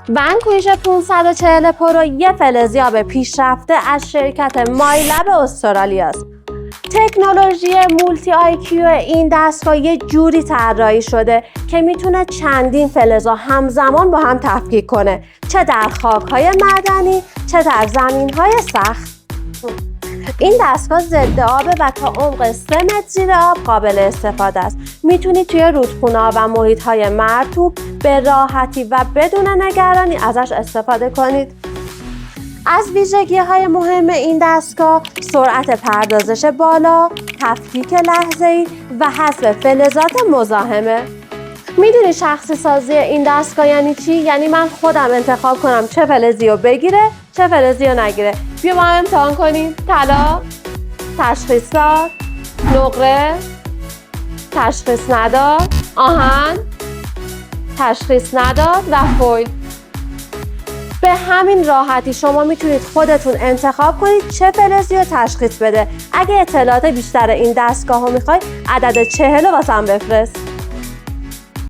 ونکویش 540 پرو یه فلزیاب پیشرفته از شرکت مایلب استرالیاست. تکنولوژی مولتی آیکیو این دستگاه یه جوری طراحی شده که میتونه چندین فلزا همزمان با هم تفکیک کنه، چه در خاک‌های معدنی چه در زمین‌های سخت. این دستگاه ضد آبه و تا عمق 3 متر زیر آب قابل استفاده است. میتونید توی رودخونه‌ها و محیط‌های مرطوب به راحتی و بدون نگرانی ازش استفاده کنید. از ویژگی‌های مهم این دستگاه سرعت پردازش بالا، تفکیک لحظه‌ای و حذف فلزات مزاحمه. میدونی شخصی سازی این دستگاه یعنی چی؟ یعنی من خودم انتخاب کنم چه فلزی رو بگیره چه فلزی رو نگیره. بیا با هم امتحان کنیم. طلا، تشخیص داد، نقره، تشخیص نداد، آهن، تشخیص نداد و فویل. به همین راحتی شما میتونید خودتون انتخاب کنید چه فلزی رو تشخیص بده. اگه اطلاعات بیشتر این دستگاه رو میخوای عدد 40 رو واسم بفرست.